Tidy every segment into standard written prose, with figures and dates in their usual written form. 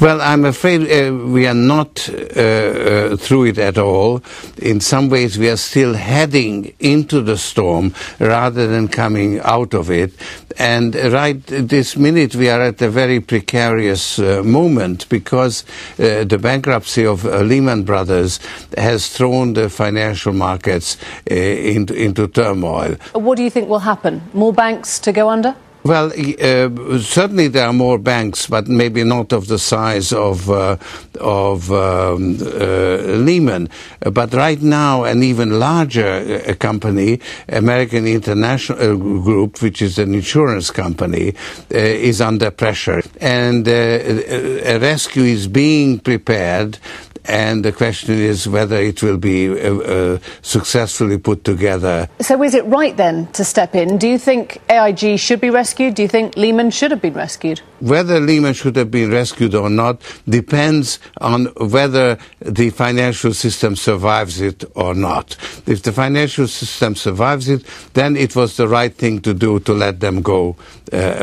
Well, I'm afraid we are not through it at all. In some ways, we are still heading into the storm rather than coming out of it. And right this minute, we are at a very precarious moment because the bankruptcy of Lehman Brothers has thrown the financial markets into turmoil. What do you think will happen? More banks to go under? Well, certainly there are more banks, but maybe not of the size of Lehman. But right now, an even larger company, American International Group, which is an insurance company, is under pressure. And a rescue is being prepared. And the question is whether it will be successfully put together. So is it right then to step in? Do you think AIG should be rescued? Do you think Lehman should have been rescued? Whether Lehman should have been rescued or not depends on whether the financial system survives it or not. If the financial system survives it, then it was the right thing to do to let them go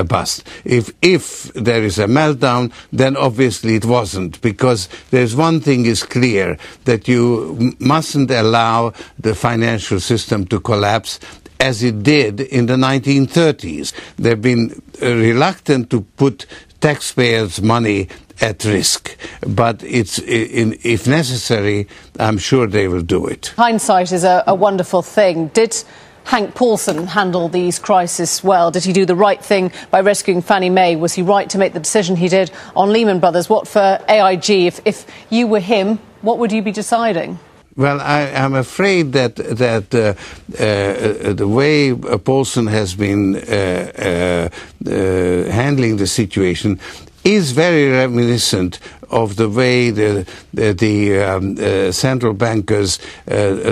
bust. If there is a meltdown, then obviously it wasn't, because there's one thing is clear, that you mustn't allow the financial system to collapse as it did in the 1930s. They've been reluctant to put taxpayers' money at risk, but if necessary, I'm sure they will do it. Hindsight is a wonderful thing. Did Hank Paulson handle these crises well? Did he do the right thing by rescuing Fannie Mae? Was he right to make the decision he did on Lehman Brothers? What for AIG? If you were him, what would you be deciding? Well, I'm afraid that the way Paulson has been handling the situation is very reminiscent of the way the central bankers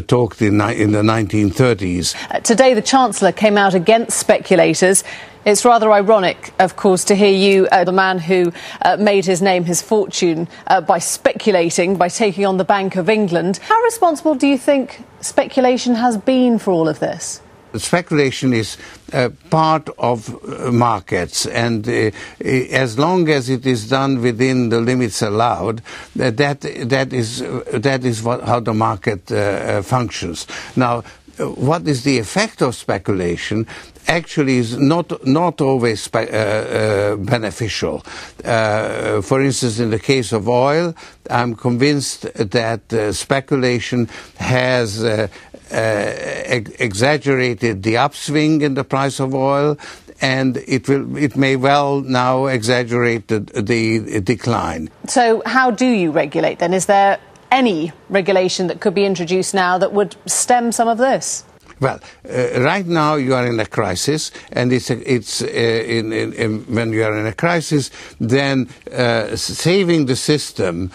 talked in the 1930s. Today, the Chancellor came out against speculators. It's rather ironic, of course, to hear you, the man who made his name, his fortune, by speculating, by taking on the Bank of England. How responsible do you think speculation has been for all of this? Speculation is part of markets, and as long as it is done within the limits allowed, that is how the market functions. Now, what is the effect of speculation? Actually is not always beneficial. For instance, in the case of oil, I'm convinced that speculation has exaggerated the upswing in the price of oil, and it may well now exaggerate the decline. So how do you regulate then? Is there any regulation that could be introduced now that would stem some of this? Well, right now you are in a crisis, and when you are in a crisis, then saving the system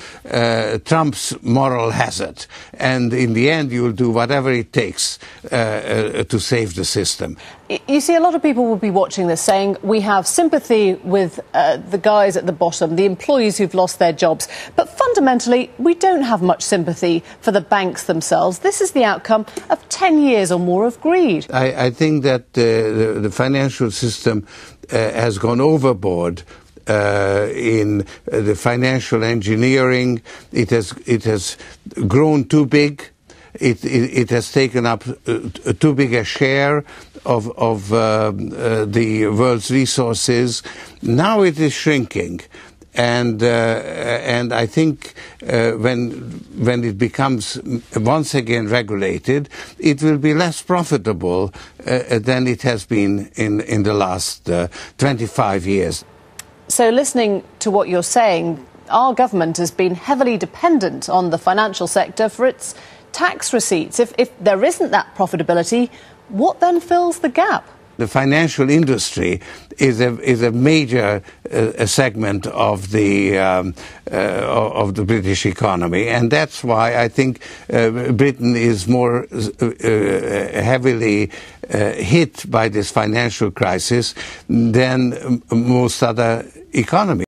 trumps moral hazard, and in the end you will do whatever it takes to save the system. You see, a lot of people will be watching this saying we have sympathy with the guys at the bottom, the employees who've lost their jobs, but fundamentally we don't have much sympathy for the banks themselves. This is the outcome of 10 years or more of greed. I think that the financial system has gone overboard in the financial engineering. It has grown too big. It has taken up too big a share of the world's resources. Now it is shrinking. And I think when it becomes once again regulated, it will be less profitable than it has been in the last 25 years. So listening to what you're saying, our government has been heavily dependent on the financial sector for its tax receipts. If there isn't that profitability, what then fills the gap? The financial industry is a major segment of the British economy, and that's why I think Britain is more heavily hit by this financial crisis than most other economies.